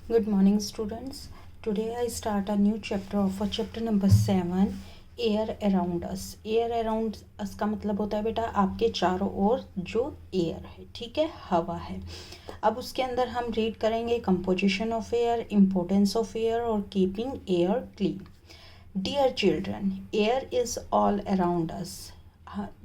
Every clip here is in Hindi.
Good morning, students. Today I start a new chapter of chapter number 7, air around us. Air around us का मतलब होता है बेटा आपके चारों ओर जो एयर है, ठीक है, हवा है. अब उसके अंदर हम रीड करेंगे composition of air, importance of air और keeping air clean. Dear children, air is all around us.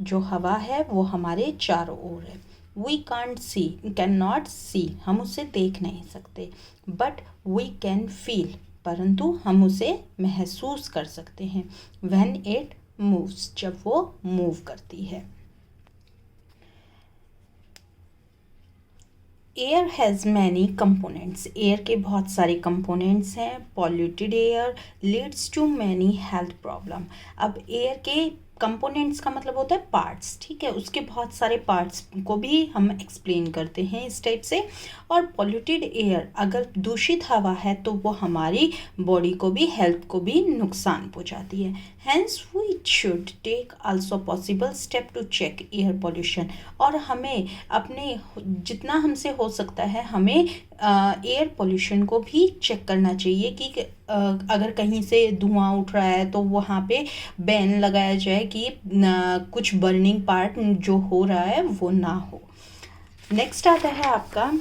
जो हवा है वो हमारे चारों ओर है. We can't see, can not see, हम उसे देख नहीं सकते. बट वी कैन फील, परंतु हम उसे महसूस कर सकते हैं. व्हेन इट मूव्स, जब वो मूव करती है. Air has many components. Air के बहुत सारे कंपोनेंट्स हैं. Polluted air leads to many health problem. अब एयर के कंपोनेंट्स का मतलब होता है पार्ट्स, ठीक है. उसके बहुत सारे पार्ट्स को भी हम एक्सप्लेन करते हैं इस टाइप से. और पॉल्यूटेड एयर, अगर दूषित हवा है तो वो हमारी बॉडी को भी, हेल्थ को भी नुकसान पहुंचाती है. Hence we should take also possible step to check air pollution. और हमें अपने जितना हमसे हो सकता है हमें एयर पोल्यूशन को भी चेक करना चाहिए कि अगर कहीं से धुआं उठ रहा है तो वहाँ पे बैन लगाया जाए कि कुछ बर्निंग पार्ट जो हो रहा है वो ना हो. नेक्स्ट आता है आपका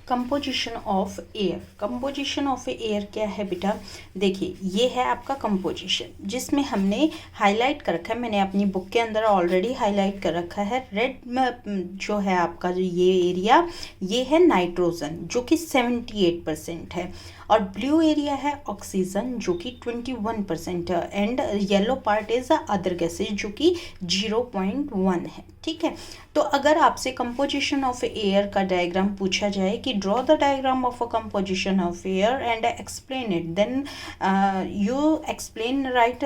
composition of air. Composition of air क्या है बेटा? देखिए, ये है आपका कंपोजिशन जिसमें हमने हाईलाइट कर रखा है. मैंने अपनी बुक के अंदर ऑलरेडी हाईलाइट कर रखा है. रेड में जो है आपका जो ये एरिया, ये है नाइट्रोजन जो कि 78% है. और ब्लू एरिया है ऑक्सीजन जो कि 21% है. And yellow part is other gases जो कि 0.1 है, ठीक है. तो अगर आपसे कंपोजिशन ऑफ एयर का डायग्राम पूछा जाए कि draw the diagram of a composition of air and explain it, then you explain right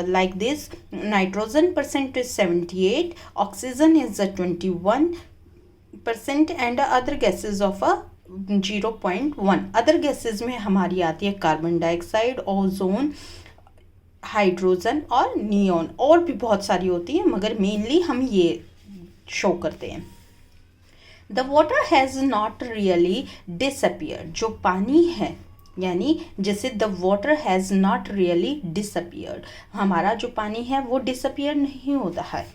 like this. Nitrogen percent is 78, oxygen is 21% and other gases of 0.1. Other gases में हमारी आती है कार्बन डाइऑक्साइड, ओजोन, हाइड्रोजन और नियोन. और भी बहुत सारी होती है मगर मेनली हम ये शो करते हैं. The water has not really disappear. जो पानी है यानी जैसे the water has not really disappeared, हमारा जो पानी है वो डिसअपियर नहीं होता है,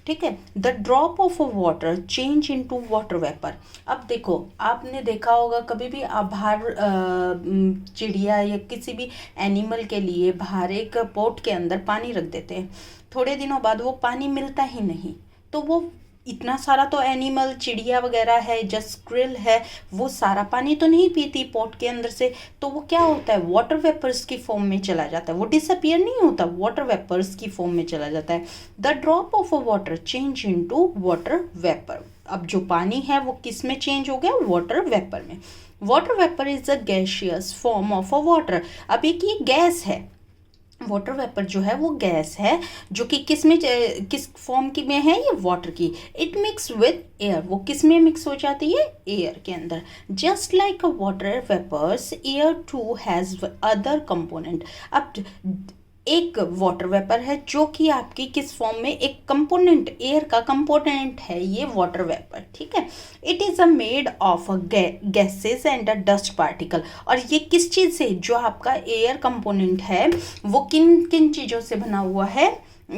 ठीक है. The drop of water change into water vapour. अब देखो, आपने देखा होगा कभी भी आप बाहर चिड़िया या किसी भी एनिमल के लिए बाहर एक पोट के अंदर पानी रख देते हैं. थोड़े दिनों बाद वो पानी मिलता ही नहीं. तो वो इतना सारा तो एनिमल, चिड़िया वगैरह है, जस्ट स्क्रिल है, वो सारा पानी तो नहीं पीती पोट के अंदर से. तो वो क्या होता है, वाटर वेपर्स की फॉर्म में चला जाता है. वो डिसअपियर नहीं होता, वाटर वेपर्स की फॉर्म में चला जाता है. The drop of a water change into water vapour. अब जो पानी है वो किस में चेंज हो गया? वाटर वेपर में. Water vapour is a gaseous form of a water. अब एक ये गैस है, वाटर वेपर जो है वो गैस है जो कि किस फॉर्म की में है? ये वाटर की. It mix with air. वो किस में मिक्स हो जाती है? एयर के अंदर. Just like a water vapours, air too has other component. अब एक वाटर वेपर है जो कि आपकी किस फॉर्म में? एक कंपोनेंट, एयर का कंपोनेंट है ये वाटर वेपर, ठीक है. It is a made of gases and a dust particle. और ये किस चीज़ से, जो आपका एयर कंपोनेंट है वो किन किन चीज़ों से बना हुआ है?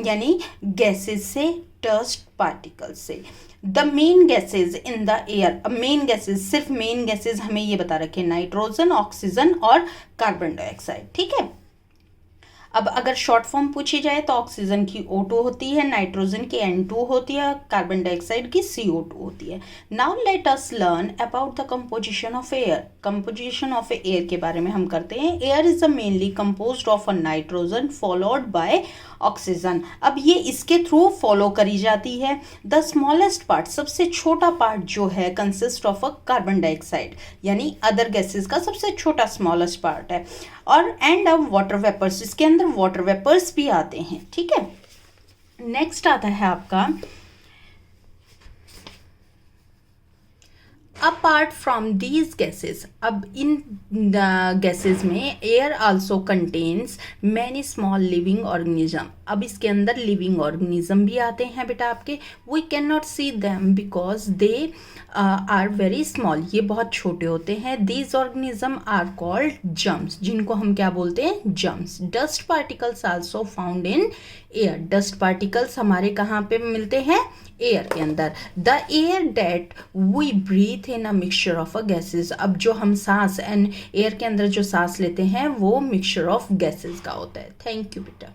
यानी गैसेस से, डस्ट पार्टिकल से. The main gases in the air. Main gases, सिर्फ मेन गैसेज हमें ये बता रखे, नाइट्रोजन, ऑक्सीजन और कार्बन डाइऑक्साइड, ठीक है. अब अगर शॉर्ट फॉर्म पूछी जाए तो ऑक्सीजन की O2 होती है, नाइट्रोजन की N2 होती है, कार्बन डाइऑक्साइड की CO2 होती है. Now let us learn about the composition of air. Composition of air के बारे में हम करते हैं. Air is a mainly composed of a nitrogen followed by oxygen. अब ये इसके थ्रू फॉलो करी जाती है. द स्मॉलेस्ट पार्ट, सबसे छोटा पार्ट जो है, consist of a carbon dioxide, यानी अदर गैसेस का सबसे छोटा स्मॉलेस्ट पार्ट है. और एंड अब वाटर वेपर्स, इसके अंदर वाटर वेपर्स भी आते हैं, ठीक है. नेक्स्ट आता है आपका अपार्ट फ्रॉम दीज गैसेज, अब इन गैसेज में air also contains many small living organism, अब इसके अंदर लिविंग ऑर्गेनिज्म भी आते हैं बेटा आपके। We can not see them because they are very small, ये बहुत छोटे होते हैं। These organism are called germs, जिनको हम क्या बोलते हैं, germs. Dust particles also found in air, dust particles हमारे कहाँ पे मिलते हैं, एयर के अंदर। The air that we breathe in a mixture of a gases, अब जो हम सांस एंड एयर के अंदर जो सांस लेते हैं वो मिक्सचर ऑफ गैसेज का होता है। थैंक यू बेटा।